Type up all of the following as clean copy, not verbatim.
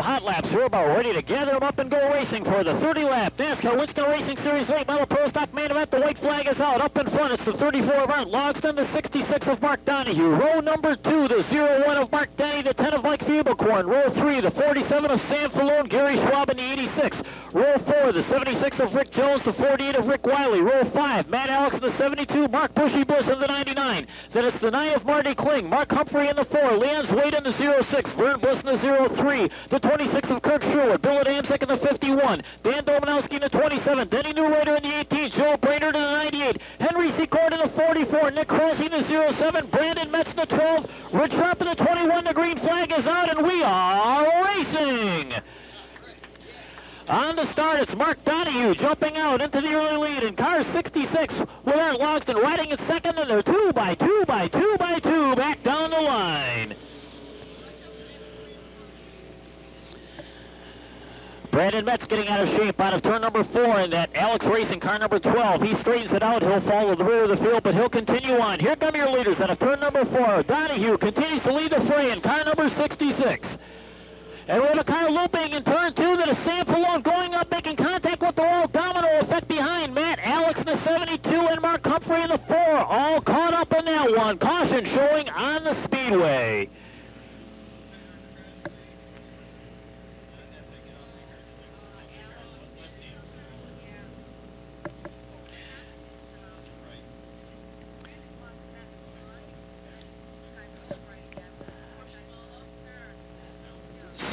hot laps. We're about ready to gather them up and go racing for the 30-lap NASCAR Winston Racing Series late model pro stock main event. The white flag is out. Up in front, it's the 34 of Art Logston, the 66 of Mark Donahue. Row number 2, the 01 of Mark Denny, the 10 of Mike Fieberkorn. Row 3, the 47 of Sam Falone, Gary Schwab, and the 86. Row 4, the 76 of Rick Jones, the 48 of Rick Wiley. Row 5, Matt Alex in the 72, Mark Bushy Bush in the 99. Then it's the 9 of Marty Kling, Mark Humphrey in the 4, Leon's Wade in the 06, Vern Bliss in the 03, the 26 of Kirk Sherwood, Bill Adamczyk in the 51, Dan Domanowski in the 27, Denny Newrider in the 18, Joe Brainerd in the 98, Henry Secord in the 44, Nick Crosby in the 07, Brandon Metz in the 12, Rich Sharp in the 21, the green flag is out, and we are racing! On the start, it's Mark Donahue jumping out into the early lead, and car 66 with Art Logston riding in second, and they're 2 by 2 by 2 by 2 back down the line. Brandon Metz getting out of shape out of turn number 4 in that Alex Racing car number 12. He straightens it out. He'll follow the rear of the field, but he'll continue on. Here come your leaders out of turn number 4. Donahue continues to lead the fray in car number 66. And we have a car looping in turn 2 that is Sam Falone going up, making contact with the wall. Domino effect behind Matt Alex in the 72 and Mark Humphrey in the 4. All caught up in that one. Caution showing on the Speedway.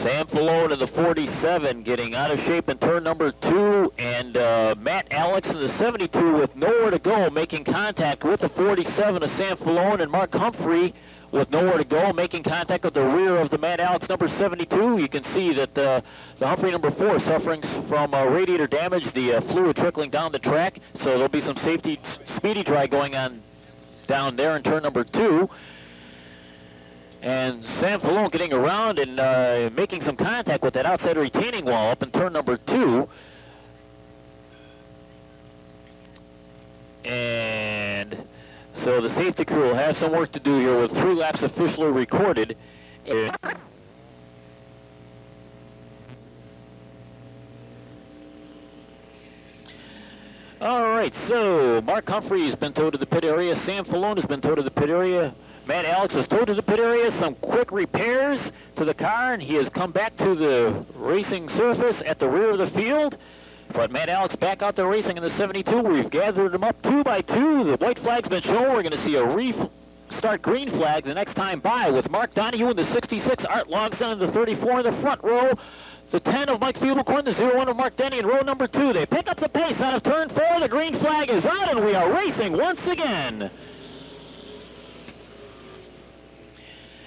Sam Falone in the 47 getting out of shape in turn number 2, and Matt Alex in the 72 with nowhere to go, making contact with the 47 of Sam Falone, and Mark Humphrey with nowhere to go, making contact with the rear of the Matt Alex number 72. You can see that the Humphrey number 4 suffering from radiator damage, the fluid trickling down the track, so there'll be some safety speedy dry going on down there in turn number 2. And Sam Falone getting around and making some contact with that outside retaining wall up in turn number 2. And so the safety crew will have some work to do here with 3 laps officially recorded. All right, so Mark Humphrey has been towed to the pit area. Sam Falone has been towed to the pit area. Matt Alex was towed to the pit area, some quick repairs to the car, and he has come back to the racing surface at the rear of the field. But Matt Alex back out there racing in the 72. We've gathered them up 2 by 2. The white flag's been shown. We're going to see a restart green flag the next time by with Mark Donahue in the 66, Art Logston in the 34 in the front row, the 10 of Mike Fieberkorn, the 01 of Mark Denny in row number 2. They pick up the pace out of turn 4. The green flag is out, and we are racing once again.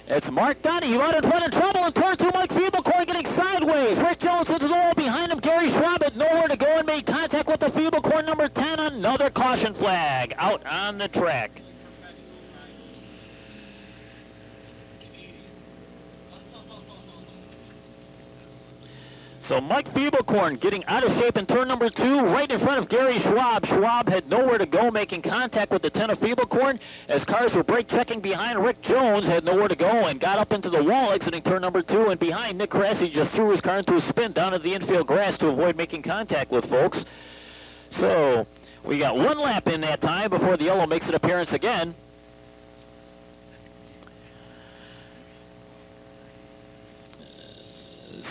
It's Mark Donahue out in front of trouble in turn 2. Mike Fieberkorn getting sideways. Rick Jones into the wall behind him. Gary Schwab had nowhere to go and made contact with the Fieberkorn number 10. Another caution flag out on the track. So Mike Fieberkorn getting out of shape in turn number 2, right in front of Gary Schwab. Schwab had nowhere to go, making contact with the 10 of Fieberkorn. As cars were brake checking behind, Rick Jones had nowhere to go and got up into the wall exiting turn number 2. And behind, Nick Cressy just threw his car into a spin down at the infield grass to avoid making contact with folks. So we got 1 lap in that time before the yellow makes an appearance again.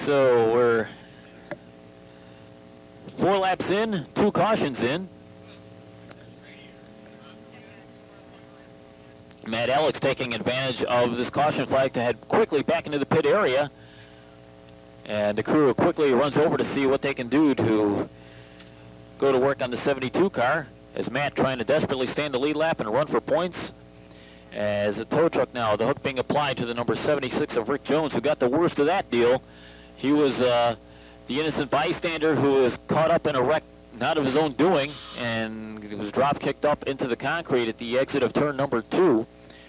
So we're 4 laps in, 2 cautions in. Matt Alex taking advantage of this caution flag to head quickly back into the pit area. And the crew quickly runs over to see what they can do to go to work on the 72 car, as Matt trying to desperately stay in the lead lap and run for points. As the tow truck now, the hook being applied to the number 76 of Rick Jones, who got the worst of that deal. He was the innocent bystander who was caught up in a wreck not of his own doing and was drop-kicked up into the concrete at the exit of turn number 2.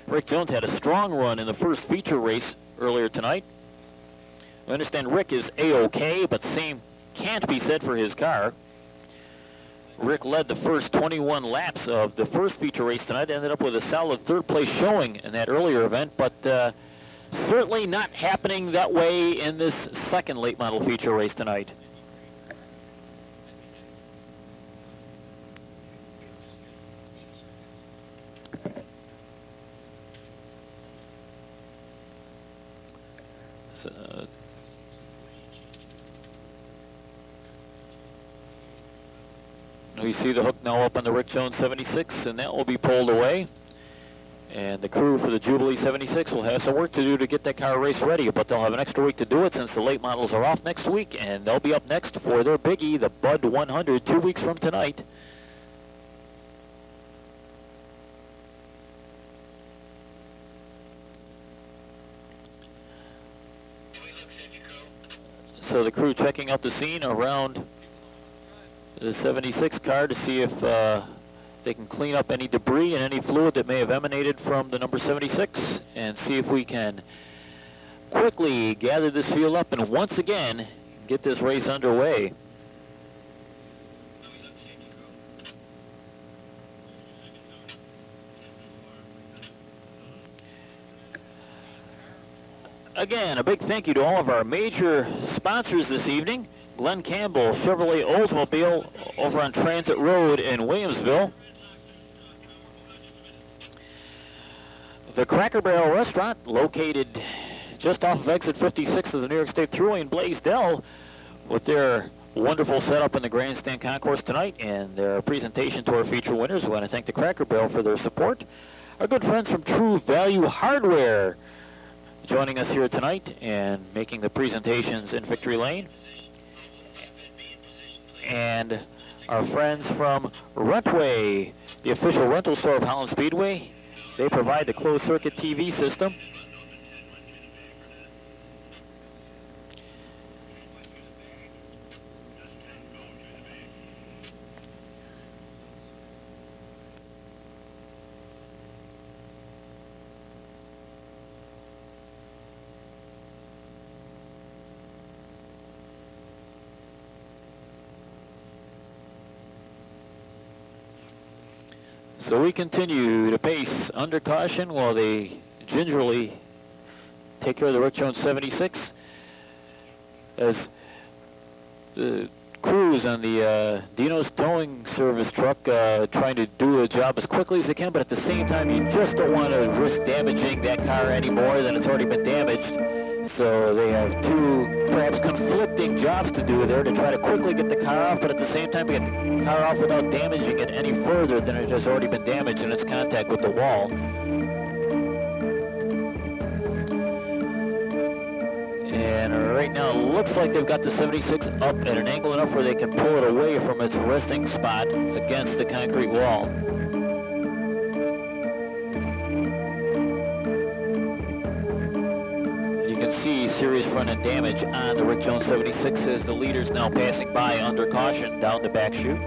Rick Jones had a strong run in the first feature race earlier tonight. I understand Rick is A-OK, but the same can't be said for his car. Rick led the first 21 laps of the first feature race tonight, ended up with a solid 3rd place showing in that earlier event, but certainly not happening that way in this second late model feature race tonight. We see the hook now up on the Rick Jones 76, and that will be pulled away. And the crew for the Jubilee 76 will have some work to do to get that car race ready, but they'll have an extra week to do it since the late models are off next week, and they'll be up next for their biggie, the Bud 100, 2 weeks from tonight. So the crew checking out the scene around the 76 car to see if they can clean up any debris and any fluid that may have emanated from the number 76, and see if we can quickly gather this field up and once again get this race underway. Again, a big thank you to all of our major sponsors this evening. Glenn Campbell, Chevrolet Oldsmobile over on Transit Road in Williamsville. The Cracker Barrel Restaurant, located just off of exit 56 of the New York State Thruway in Blaisdell, with their wonderful setup in the Grandstand Concourse tonight and their presentation to our feature winners. We want to thank the Cracker Barrel for their support. Our good friends from True Value Hardware joining us here tonight and making the presentations in Victory Lane. And our friends from Rentway, the official rental store of Holland Speedway. They provide the closed-circuit TV system. So we continue to pace under caution while they gingerly take care of the Rick Jones 76. As the crews on the Dino's towing service truck trying to do a job as quickly as they can, but at the same time you just don't want to risk damaging that car any more than it's already been damaged. So they have two perhaps conflicting jobs to do there to try to quickly get the car off, but at the same time get the car off without damaging it any further than it has already been damaged in its contact with the wall. And right now it looks like they've got the 76 up at an angle enough where they can pull it away from its resting spot against the concrete wall. See serious front-end damage on the Rick Jones 76 as the leader's now passing by under caution down the back chute.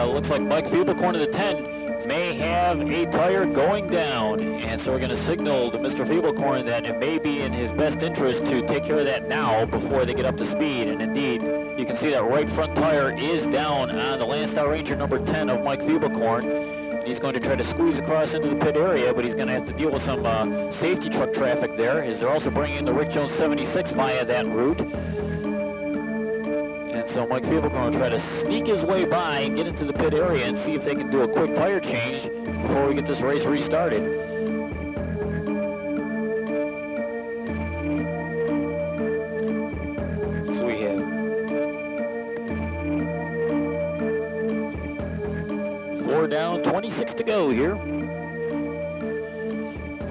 Looks like Mike Fiebelkorn of the 10 may have a tire going down, and so we're going to signal to Mr. Fiebelkorn that it may be in his best interest to take care of that now before they get up to speed. And indeed, you can see that right front tire is down on the Landstar Ranger number 10 of Mike Fiebelkorn. He's going to try to squeeze across into the pit area, but he's going to have to deal with some safety truck traffic there, as they're also bringing in the Rick Jones 76 via that route. So Mike Fiebelkorn will try to sneak his way by and get into the pit area and see if they can do a quick tire change before we get this race restarted. So we have 4 down, 26 to go here.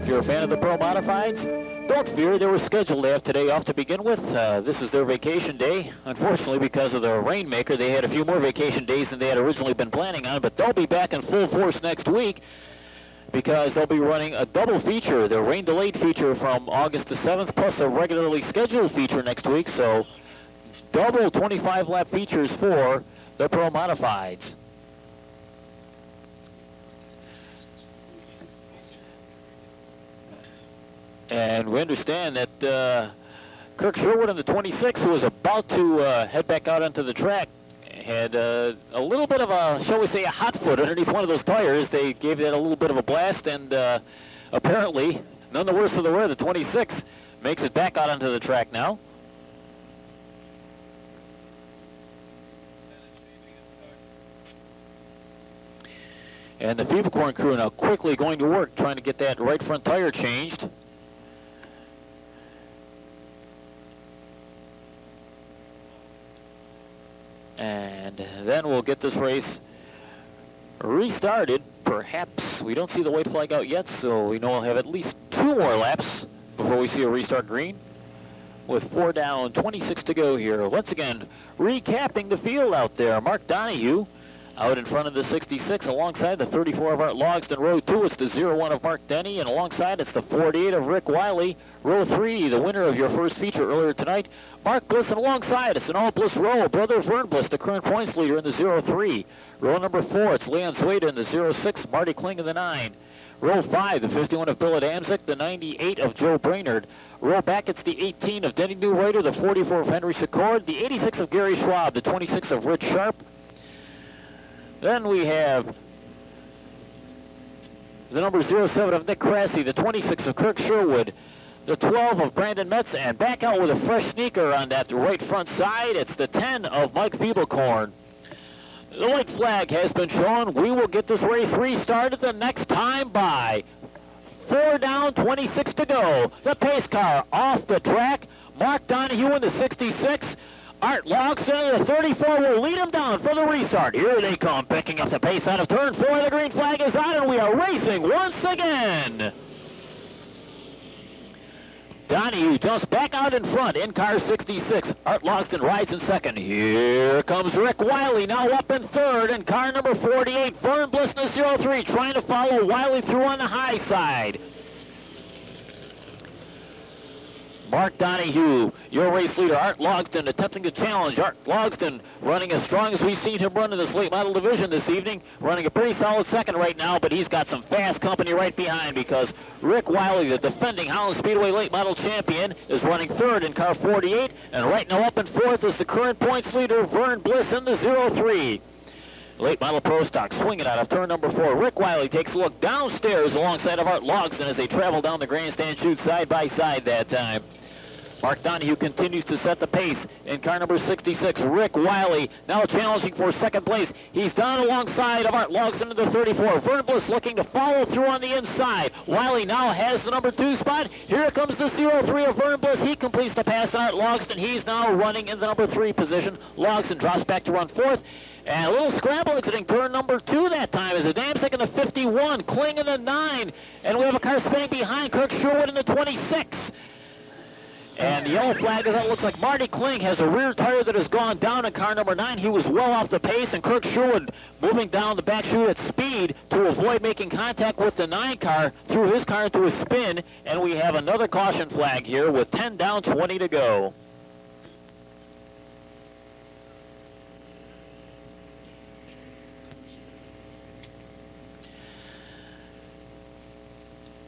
If you're a fan of the Pro Modifieds, Don't fear, they were scheduled to have today off to begin with. This is their vacation day. Unfortunately, because of the rainmaker, they had a few more vacation days than they had originally been planning on, but they'll be back in full force next week because they'll be running a double feature, their rain-delayed feature from August the 7th, plus a regularly scheduled feature next week, so double 25-lap features for the Pro Modifieds. And we understand that Kirk Sherwood in the 26, who was about to head back out onto the track, had a little bit of a, shall we say, a hot foot underneath one of those tires. They gave that a little bit of a blast, and apparently, none the worse for the wear, the 26 makes it back out onto the track now. And the Feeble-Corn crew now quickly going to work trying to get that right front tire changed. And then we'll get this race restarted. Perhaps we don't see the white flag out yet, so we know we'll have at least 2 more laps before we see a restart green. With 4 down, 26 to go here. Once again, recapping the field out there. Mark Donahue out in front of the 66, alongside the 34 of Art Logsdon. Row 2, it's the 01 of Mark Denny, and alongside it's the 48 of Rick Wiley. Row 3, the winner of your first feature earlier tonight, Mark Bliss, and alongside it's an all-Bliss row, brother Vern Bliss, the current points leader in the 03. Row number 4, it's Leon Swada in the 06, Marty Kling in the 9. Row 5, the 51 of Bill Adamczyk, the 98 of Joe Brainerd. Row back, it's the 18 of Denny Newreiter, the 44 of Henry Secord, the 86 of Gary Schwab, the 26 of Rich Sharp. Then we have the number 07 of Nick Cressy, the 26 of Kirk Sherwood, the 12 of Brandon Metz, and back out with a fresh sneaker on that right front side, it's the 10 of Mike Feeble-Corn. The white flag has been shown. We will get this race restarted the next time by 4 down, 26 to go. The pace car off the track. Mark Donahue in the 66. Art Logsdon in the 34 will lead him down for the restart. Here they come, picking up the pace out of turn 4. The green flag is out, and we are racing once again. Donahue jumps back out in front in car 66. Art Logsdon rides in second. Here comes Rick Wiley, now up in third in car number 48. Vern Bliss in the 03 trying to follow Wiley through on the high side. Mark Donahue, your race leader. Art Logsdon attempting to challenge. Art Logsdon running as strong as we've seen him run in this late model division this evening. Running a pretty solid second right now, but he's got some fast company right behind because Rick Wiley, the defending Holland Speedway late model champion, is running third in car 48. And right now up in fourth is the current points leader, Vern Bliss in the 03. Late model pro stock swinging out of turn number 4. Rick Wiley takes a look downstairs alongside of Art Logsdon as they travel down the grandstand chute side by side that time. Mark Donahue continues to set the pace in car number 66. Rick Wiley now challenging for second place. He's down alongside of Art Logsdon in the 34. Vern Bliss looking to follow through on the inside. Wiley now has the number 2 spot. Here comes the 03 of Vern Bliss. He completes the pass on Art Logsdon. He's now running in the number 3 position. Logsdon drops back to run 4th. And a little scramble exiting turn number 2 that time as Adamczyk in the 51, Kling in the 9. And we have a car spinning behind Kirk Sherwood in the 26. And the yellow flag is out. Looks like Marty Kling has a rear tire that has gone down in car number 9. He was well off the pace, and Kirk Sherwood moving down the back chute at speed to avoid making contact with the 9 car, threw his car into a spin, and we have another caution flag here with 10 down, 20 to go.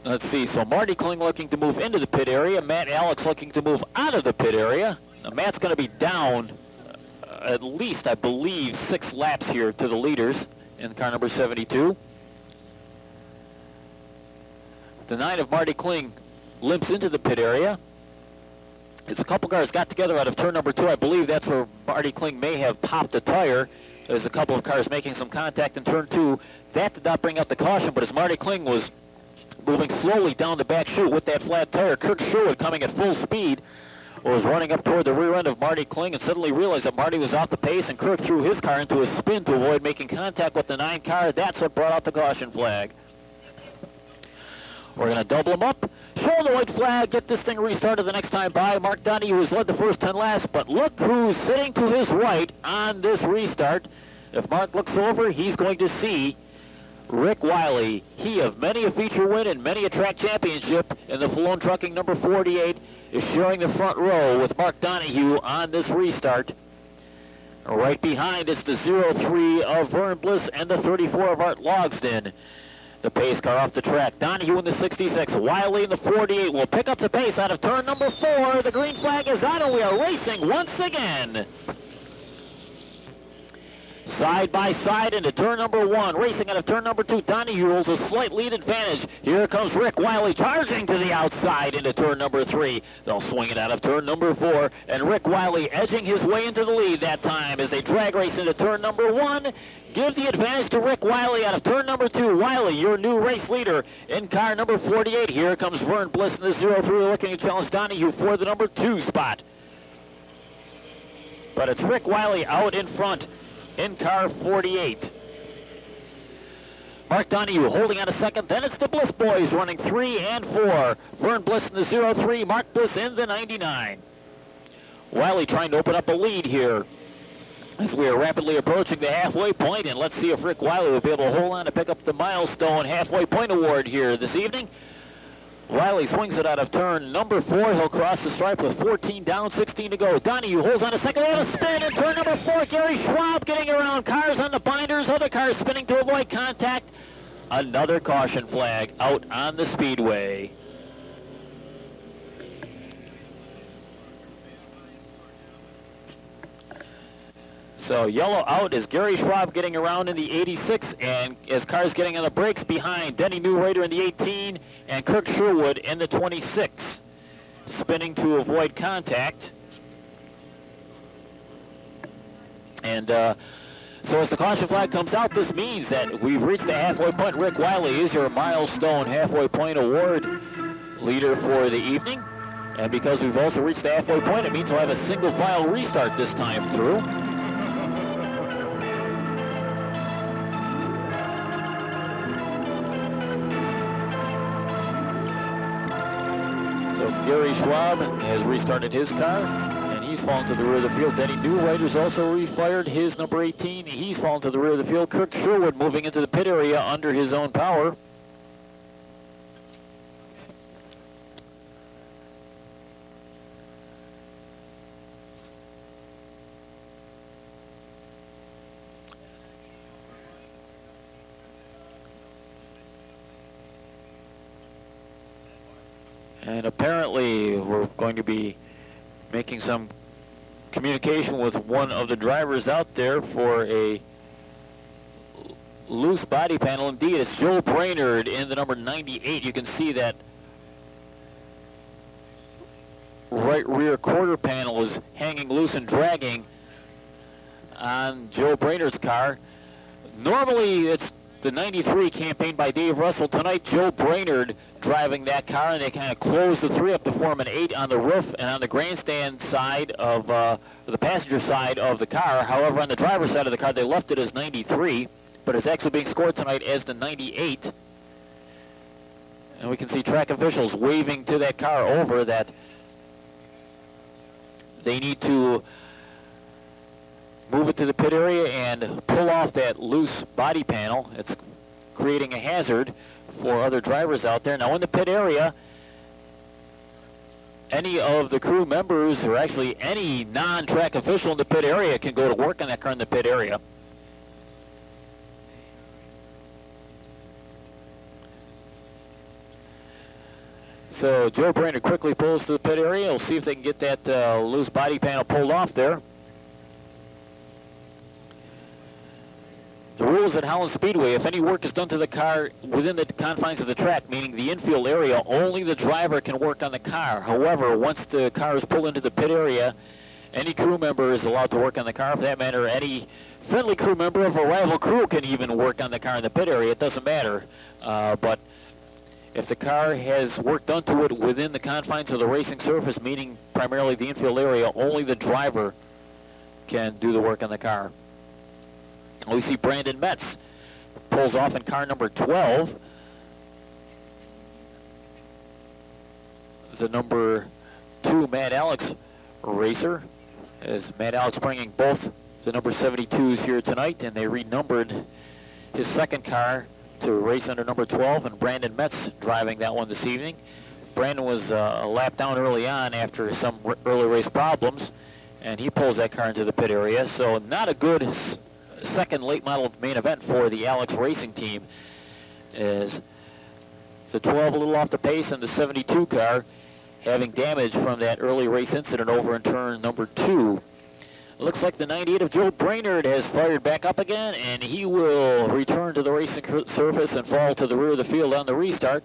Let's see, so Marty Kling looking to move into the pit area. Matt Alex looking to move out of the pit area. Now, Matt's going to be down at least, I believe, 6 laps here to the leaders in car number 72. The 9 of Marty Kling limps into the pit area. As a couple cars got together out of turn number 2, I believe that's where Marty Kling may have popped a tire. There's a couple of cars making some contact in turn 2. That did not bring up the caution, but as Marty Kling was moving slowly down the back chute with that flat tire, Kirk Sherwood coming at full speed was running up toward the rear end of Marty Kling and suddenly realized that Marty was off the pace, and Kirk threw his car into a spin to avoid making contact with the 9 car. That's what brought out the caution flag. We're going to double them up, show the white flag, get this thing restarted the next time by. Mark Donahue has led the first 10 laps, but look who's sitting to his right on this restart. If Mark looks over, he's going to see Rick Wiley. He of many a feature win and many a track championship in the Falloon Trucking number 48 is sharing the front row with Mark Donahue on this restart. Right behind is the 03 of Vern Bliss and the 34 of Art Logsdon. The pace car off the track. Donahue in the 66. Wiley in the 48 will pick up the pace out of turn number 4. The green flag is out and we are racing once again. Side by side into turn number 1. Racing out of turn number 2. Donahue holds a slight lead advantage. Here comes Rick Wiley charging to the outside into turn number 3. They'll swing it out of turn number 4. And Rick Wiley edging his way into the lead that time as they drag race into turn number 1. Give the advantage to Rick Wiley out of turn number 2. Wiley, your new race leader in car number 48. Here comes Vern Bliss in the 03 looking to challenge Donahue for the number 2 spot. But it's Rick Wiley out in front in car 48. Mark Donahue holding on a second. Then it's the Bliss boys running 3 and 4. Vern Bliss in the 03, Mark Bliss in the 99. Wiley trying to open up a lead here as we are rapidly approaching the halfway point, and let's see if Rick Wiley will be able to hold on to pick up the milestone halfway point award here this evening. Wiley swings it out of turn number 4. He'll cross the stripe with 14 down, 16 to go. Donahue holds on a second. They have a spin in turn number 4. Gary Schwab getting around cars on the binders. Other cars spinning to avoid contact. Another caution flag out on the speedway. So yellow out is Gary Schwab getting around in the 86, and as cars getting on the brakes behind Denny Newrader in the 18 and Kirk Sherwood in the 26, spinning to avoid contact. And so as the caution flag comes out, this means that we've reached the halfway point. Rick Wiley is your milestone halfway point award leader for the evening. And because we've also reached the halfway point, it means we'll have a single file restart this time through. Gary Schwab has restarted his car, and he's fallen to the rear of the field. Denny Newrider's also refired his number 18. He's fallen to the rear of the field. Kirk Sherwood moving into the pit area under his own power. And apparently we're going to be making some communication with one of the drivers out there for a loose body panel. Indeed, it's Joe Brainerd in the number 98. You can see that right rear quarter panel is hanging loose and dragging on Joe Brainerd's car. Normally it's the 93 campaigned by Dave Russell. Tonight, Joe Brainerd driving that car, and they kind of closed the 3 up to form an 8 on the roof and on the grandstand side of the passenger side of the car. However, on the driver's side of the car, they left it as 93, but it's actually being scored tonight as the 98. And we can see track officials waving to that car over that they need to move it to the pit area and pull off that loose body panel. It's creating a hazard for other drivers out there. Now in the pit area, any of the crew members, or actually any non-track official in the pit area, can go to work on that car in the pit area. So Joe Brainerd quickly pulls to the pit area. We'll see if they can get that loose body panel pulled off there. The rules at Holland Speedway: if any work is done to the car within the confines of the track, meaning the infield area, only the driver can work on the car. However, once the car is pulled into the pit area, any crew member is allowed to work on the car. For that matter, any friendly crew member of a rival crew can even work on the car in the pit area. It doesn't matter. But if the car has work done to it within the confines of the racing surface, meaning primarily the infield area, only the driver can do the work on the car. We see Brandon Metz pulls off in car number 12. the number 2 Mad Alex racer, as Mad Alex bringing both the number 72s here tonight, and they renumbered his second car to race under number 12, and Brandon Metz driving that one this evening. Brandon was a lap down early on after some early race problems, and he pulls that car into the pit area. So not a good second late model main event for the Alex Racing team, as the 12 a little off the pace and the 72 car having damage from that early race incident over in turn number 2. Looks like the 98 of Joe Brainerd has fired back up again, and he will return to the racing surface and fall to the rear of the field on the restart.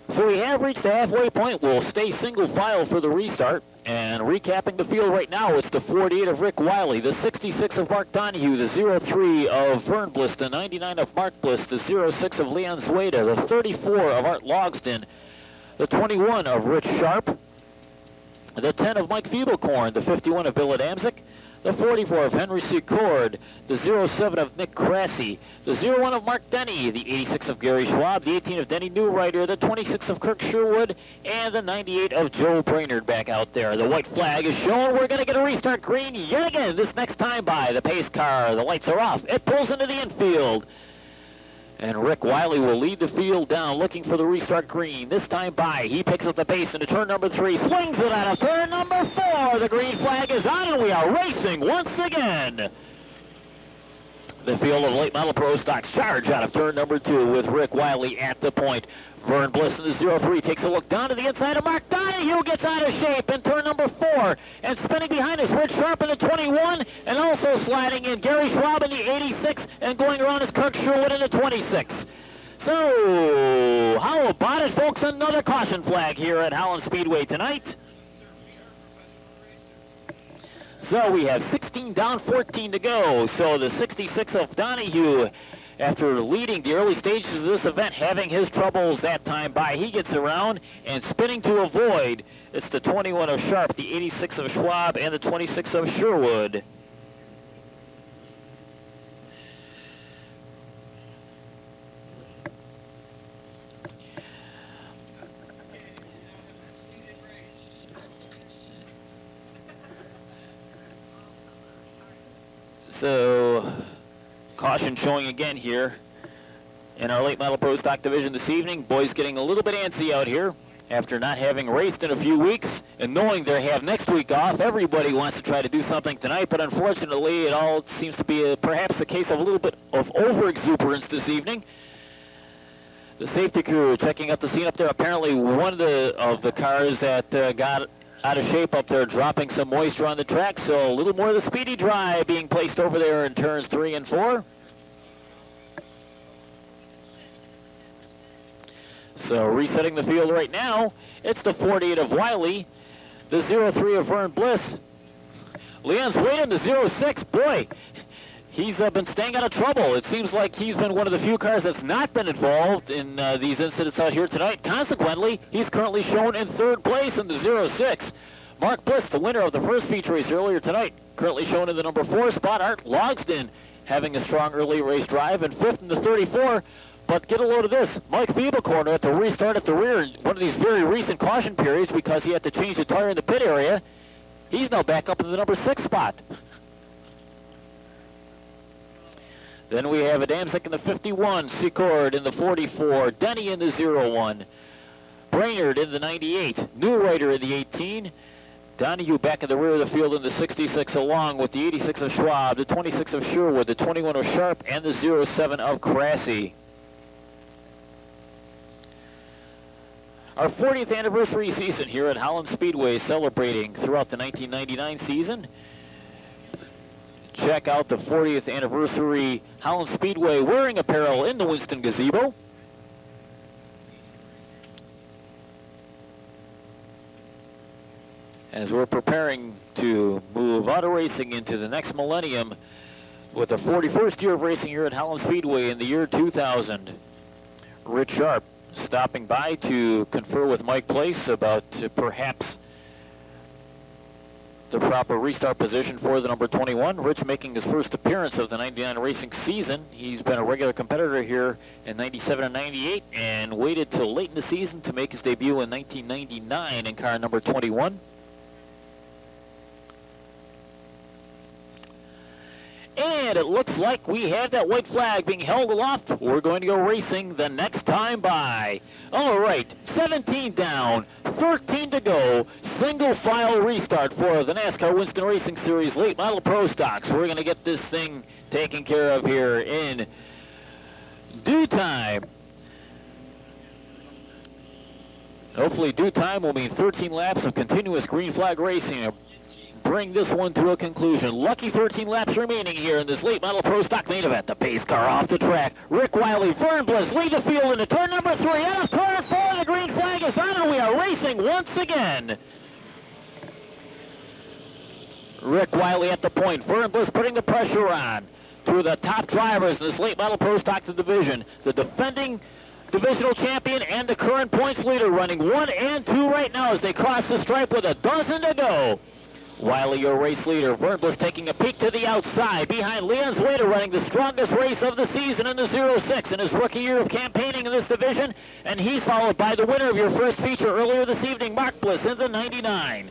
So we have reached the halfway point. We'll stay single file for the restart. And recapping the field right now, it's the 48 of Rick Wiley, the 66 of Mark Donahue, the 03 of Vern Bliss, the 99 of Mark Bliss, the 06 of Leon Zueda, the 34 of Art Logston, the 21 of Rich Sharp, the 10 of Mike Fiebelkorn, the 51 of Bill Adamczyk, the 44 of Henry C. Cord, the 07 of Nick Crassi, the 01 of Mark Denny, the 86 of Gary Schwab, the 18 of Denny Newrider, the 26 of Kirk Sherwood, and the 98 of Joe Brainerd back out there. The white flag is shown. We're going to get a restart green yet again this next time by the pace car. The lights are off. It pulls into the infield. And Rick Wiley will lead the field down, looking for the restart green. This time by, he picks up the pace into turn number 3, swings it out of turn number 4. The green flag is on, and we are racing once again. The field of late model pro stocks charge out of turn number 2 with Rick Wiley at the point. Vern Bliss in the 03 takes a look down to the inside of Mark Donahue, gets out of shape in turn number 4, and spinning behind is Rich Sharp in the 21, and also sliding in Gary Schwab in the 86, and going around is Kirk Sherwood in the 26. So, how about it, folks? Another caution flag here at Holland Speedway tonight. So we have 16 down, 14 to go. So the 66 of Donahue, after leading the early stages of this event, having his troubles that time by, he gets around and spinning to avoid. It's the 21 of Sharp, the 86 of Schwab, and the 26 of Sherwood. So, caution showing again here in our late model pro stock division this evening. Boys getting a little bit antsy out here after not having raced in a few weeks and knowing they have next week off. Everybody wants to try to do something tonight, but unfortunately it all seems to be perhaps a case of a little bit of over-exuberance this evening. The safety crew checking out the scene up there. Apparently one of the cars that got out of shape up there, dropping some moisture on the track, so a little more of the speedy dry being placed over there in turns 3 and 4. So resetting the field right now, it's the 48 of Wiley, the 03 of Vern Bliss, Leon's waiting, the 06, boy, he's been staying out of trouble. It seems like he's been one of the few cars that's not been involved in these incidents out here tonight. Consequently, he's currently shown in 3rd place in the 06. Mark Bliss, the winner of the first feature race earlier tonight, currently shown in the number 4 spot. Art Logston having a strong early race drive, and 5th in the 34. But get a load of this. Mike Fiebelkorn at the restart at the rear in one of these very recent caution periods because he had to change the tire in the pit area. He's now back up in the number 6 spot. Then we have Adamczyk in the 51, Secord in the 44, Denny in the 01, Brainerd in the 98, Newrider in the 18, Donahue back in the rear of the field in the 66, along with the 86 of Schwab, the 26 of Sherwood, the 21 of Sharp, and the 07 of Crassi. Our 40th anniversary season here at Holland Speedway, celebrating throughout the 1999 season. Check out the 40th anniversary Holland Speedway wearing apparel in the Winston Gazebo. As we're preparing to move out of racing into the next millennium with the 41st year of racing here at Holland Speedway in the year 2000. Rich Sharp stopping by to confer with Mike Place about perhaps the proper restart position for the number 21. Rich making his first appearance of the 99 racing season. He's been a regular competitor here in 97 and 98 and waited till late in the season to make his debut in 1999 in car number 21. And it looks like we have that white flag being held aloft. We're going to go racing the next time by. All right, 17 down, 13 to go. Single file restart for the NASCAR Winston Racing Series Late Model Pro Stocks. We're going to get this thing taken care of here in due time. Hopefully due time will mean 13 laps of continuous green flag racing. Bring this one to a conclusion. Lucky 13 laps remaining here in this late model pro stock main event. The pace car off the track. Rick Wiley, Vern Bliss lead the field into turn number 3. Out of turn 4, the green flag is on, and we are racing once again. Rick Wiley at the point. Vern Bliss putting the pressure on. Two of the top drivers in this late model pro stock division. The defending divisional champion and the current points leader running 1 and 2 right now as they cross the stripe with a dozen to go. Wiley, your race leader. Vern Bliss taking a peek to the outside. Behind Leon Zweiter running the strongest race of the season in the 06 in his rookie year of campaigning in this division. And he's followed by the winner of your first feature earlier this evening, Mark Bliss, in the 99.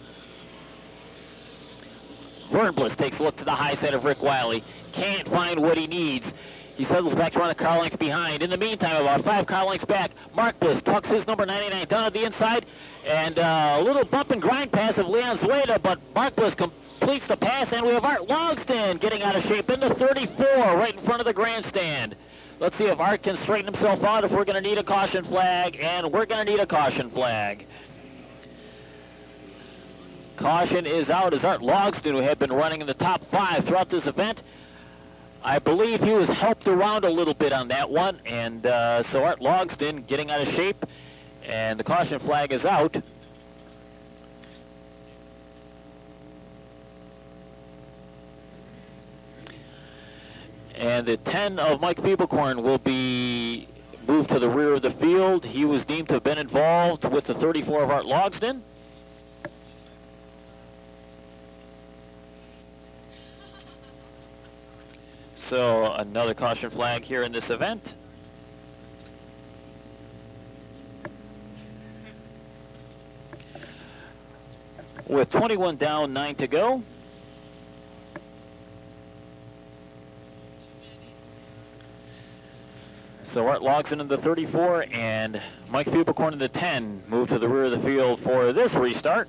Vern Bliss takes a look to the high side of Rick Wiley. Can't find what he needs. He settles back to run a car length behind. In the meantime, about 5 car lengths back, Mark Bliss tucks his number 99 down at the inside. And a little bump and grind pass of Leon Zweiter, but Mark Bliss completes the pass, and we have Art Logston getting out of shape in the 34 right in front of the grandstand. Let's see if Art can straighten himself out, if we're going to need a caution flag, and we're going to need a caution flag. Caution is out as Art Logston, who had been running in the top 5 throughout this event. I believe he was helped around a little bit on that one, and so Art Logston getting out of shape, and the caution flag is out. And the 10 of Mike Fiebelkorn will be moved to the rear of the field. He was deemed to have been involved with the 34 of Art Logston. So another caution flag here in this event. With 21 down, 9 to go. So Art Logston in the 34 and Mike Fiebelkorn in the 10 move to the rear of the field for this restart.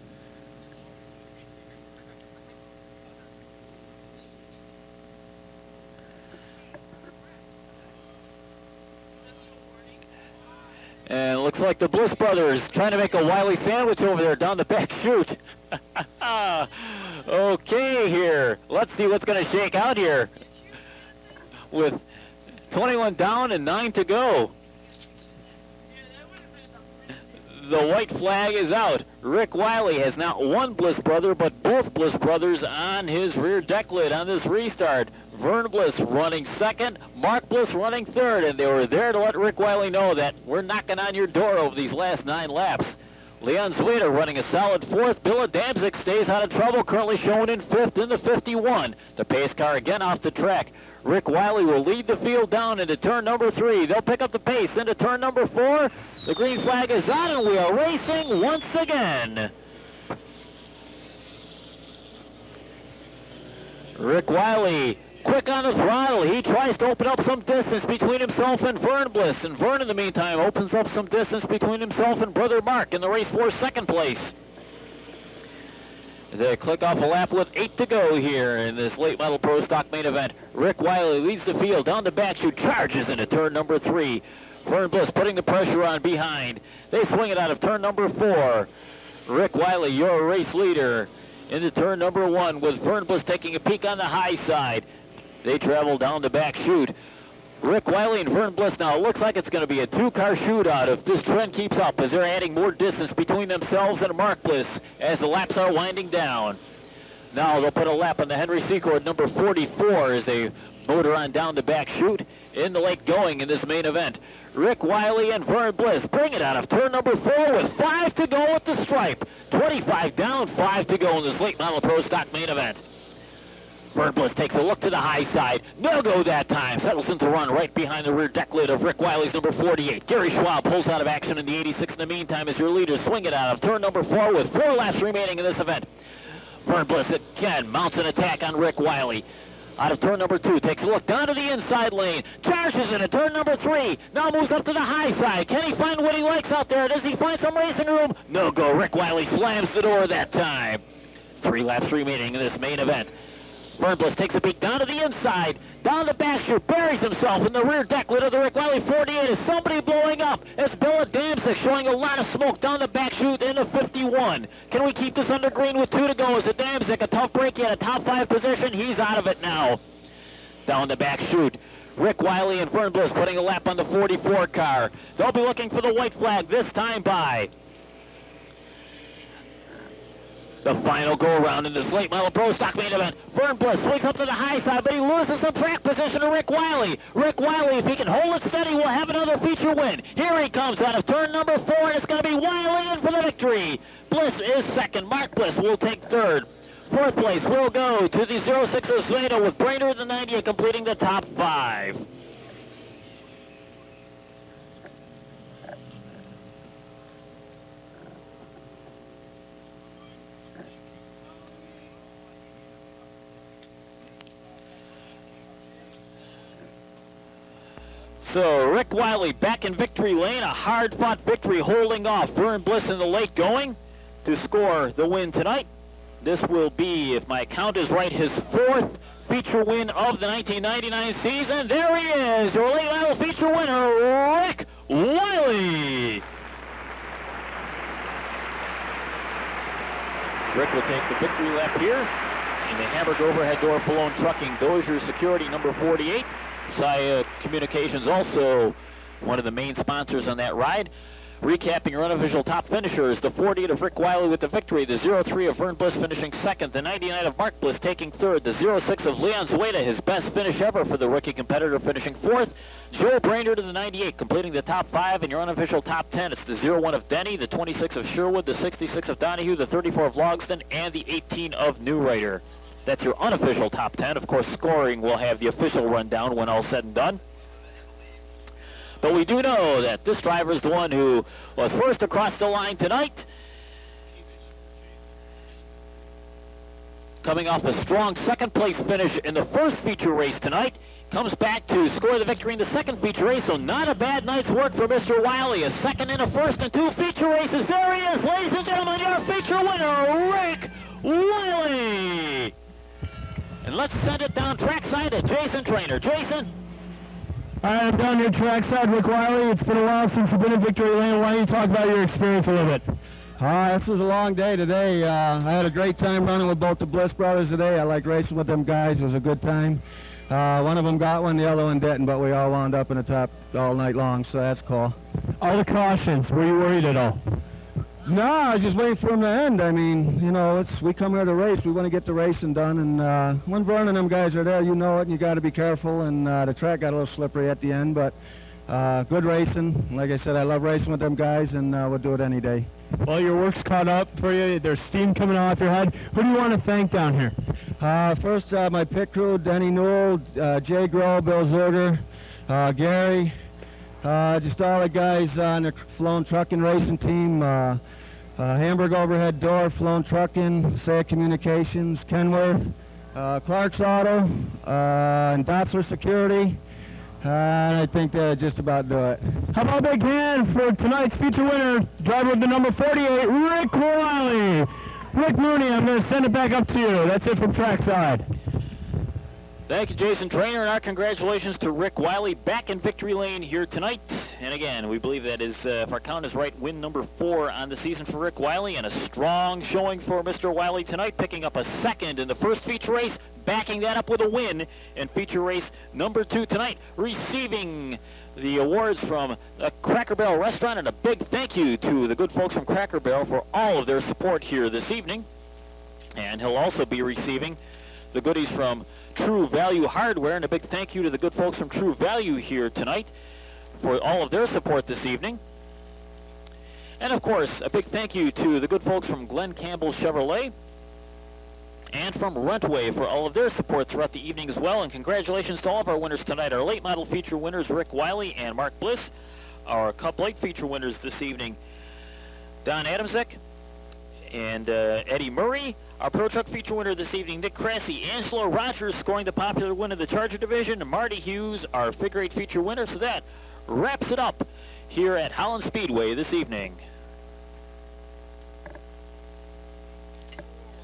And it looks like the Bliss brothers trying to make a Wiley sandwich over there down the back chute. Okay here. Let's see what's going to shake out here. With 21 down and 9 to go. The white flag is out. Rick Wiley has not one Bliss brother, but both Bliss brothers on his rear deck lid on this restart. Vern Bliss running second, Mark Bliss running third, and they were there to let Rick Wiley know that we're knocking on your door over these last 9 laps. Leon Zweiter running a solid fourth. Bill Adamczyk stays out of trouble, currently shown in 5th in the 51. The pace car again off the track. Rick Wiley will lead the field down into turn number 3. They'll pick up the pace into turn number 4. The green flag is on, and we are racing once again. Rick Wiley quick on the throttle. He tries to open up some distance between himself and Vern Bliss. And Vern, in the meantime, opens up some distance between himself and brother Mark in the race for 2nd place. They click off a lap with 8 to go here in this late model pro stock main event. Rick Wiley leads the field down the back chute, charges into turn number 3. Vern Bliss putting the pressure on behind. They swing it out of turn number 4. Rick Wiley, your race leader, into turn number 1 with Vern Bliss taking a peek on the high side. They travel down the back chute. Rick Wiley and Vern Bliss now. It looks like it's going to be a 2-car shootout if this trend keeps up, as they're adding more distance between themselves and Mark Bliss as the laps are winding down. Now they'll put a lap on the Henry Secord number 44 as they motor on down the back chute in the late going in this main event. Rick Wiley and Vern Bliss bring it out of turn number 4 with 5 to go at the stripe. 25 down, 5 to go in this late model pro stock main event. Vern Bliss takes a look to the high side. No go that time. Settles into run right behind the rear deck lid of Rick Wiley's number 48. Gary Schwab pulls out of action in the 86 in the meantime as your leader swing it out of turn number 4 with 4 laps remaining in this event. Vern Bliss again mounts an attack on Rick Wiley. Out of turn number 2, takes a look down to the inside lane, charges into turn number 3, now moves up to the high side. Can he find what he likes out there? Does he find some racing room? No go. Rick Wiley slams the door that time. 3 laps remaining in this main event. Vern Bliss takes a peek down to the inside, down the back chute, buries himself in the rear deck lid of the Rick Wiley 48. Is somebody blowing up? It's Bill Adamczyk showing a lot of smoke down the back chute in the 51. Can we keep this under green with 2 to go? Is Adamczyk a tough break? He had a top 5 position. He's out of it now. Down the back chute, Rick Wiley and Vern Bliss putting a lap on the 44 car. They'll be looking for the white flag this time by the final go-around in this late model pro stock main event. Vern Bliss swings up to the high side, but he loses some track position to Rick Wiley. Rick Wiley, if he can hold it steady, will have another feature win. Here he comes out of turn number 4, and it's going to be Wiley in for the victory. Bliss is second. Mark Bliss will take third. Fourth place will go to the 06 Oswego with Brainerd the 98 completing the top 5. So Rick Wiley back in victory lane, a hard-fought victory holding off Vern Bliss in the late going to score the win tonight. This will be, if my count is right, his 4th feature win of the 1999 season. There he is, your late model feature winner, Rick Wiley. Rick will take the victory lap here in the Hamburg overhead door Malone Trucking Dozier Security number 48. Saya Communications also one of the main sponsors on that ride. Recapping your unofficial top finishers, the 48 of Rick Wiley with the victory, the 03 of Vern Bliss finishing second, the 99 of Mark Bliss taking third, the 06 of Leon Zueda, his best finish ever for the rookie competitor, finishing fourth, Joe Brainerd to the 98 completing the top 5, and your unofficial top 10, it's the 01 of Denny, the 26 of Sherwood, the 66 of Donahue, the 34 of Logston, and the 18 of New Rider. That's your unofficial top 10. Of course, scoring will have the official rundown when all said and done. But we do know that this driver is the one who was first across the line tonight. Coming off a strong second-place finish in the first feature race tonight. Comes back to score the victory in the second feature race, so not a bad night's work for Mr. Wiley. A second and a first and 2 feature races. There he is, ladies and gentlemen, your feature winner, Rick Wiley. And let's send it down trackside to Jason Trainer. Jason? All right, I'm down here trackside, Rick Wiley. It's been a while since you've been in victory lane. Why don't you talk about your experience a little bit? This was a long day today. I had a great time running with both the Bliss brothers today. I like racing with them guys. It was a good time. One of them got one, the other one didn't, but we all wound up in the top all night long, so that's cool. All the cautions, were you worried at all? No, I was just waiting for him to end. I mean, you know, we come here to race. We want to get the racing done, and when Vern and them guys are there, you know it, and you got to be careful, and the track got a little slippery at the end, but good racing. Like I said, I love racing with them guys, and we'll do it any day. Well, your work's caught up for you. There's steam coming off your head. Who do you want to thank down here? First, my pit crew, Denny Newell, Jay Grohl, Bill Zerger, Gary, just all the guys on the Flown Trucking Racing team, Hamburg Overhead Door, Flown Trucking, Saya Communications, Kenworth, Clark's Auto, and Dotzler Security. And I think that just about do it. How about a big hand for tonight's feature winner, driver with the number 48, Rick Wiley. Rick Mooney, I'm going to send it back up to you. That's it from trackside. Thank you, Jason Trainer, and our congratulations to Rick Wiley back in victory lane here tonight. And again, we believe that is, if our count is right, win number 4 on the season for Rick Wiley, and a strong showing for Mr. Wiley tonight, picking up a second in the first feature race, backing that up with a win in feature race number 2 tonight, receiving the awards from the Cracker Barrel Restaurant, and a big thank you to the good folks from Cracker Barrel for all of their support here this evening. And he'll also be receiving the goodies from True Value Hardware, and a big thank you to the good folks from True Value here tonight for all of their support this evening. And of course, a big thank you to the good folks from Glenn Campbell Chevrolet and from Rentway for all of their support throughout the evening as well. And congratulations to all of our winners tonight. Our late model feature winners, Rick Wiley and Mark Bliss. Our Cup Late feature winners this evening, Don Adamczyk and Eddie Murray. Our Pro Truck feature winner this evening, Nick Cressy. Angelo Rogers scoring the popular win in the Charger division. Marty Hughes, our figure 8 feature winner. So that wraps it up here at Holland Speedway this evening.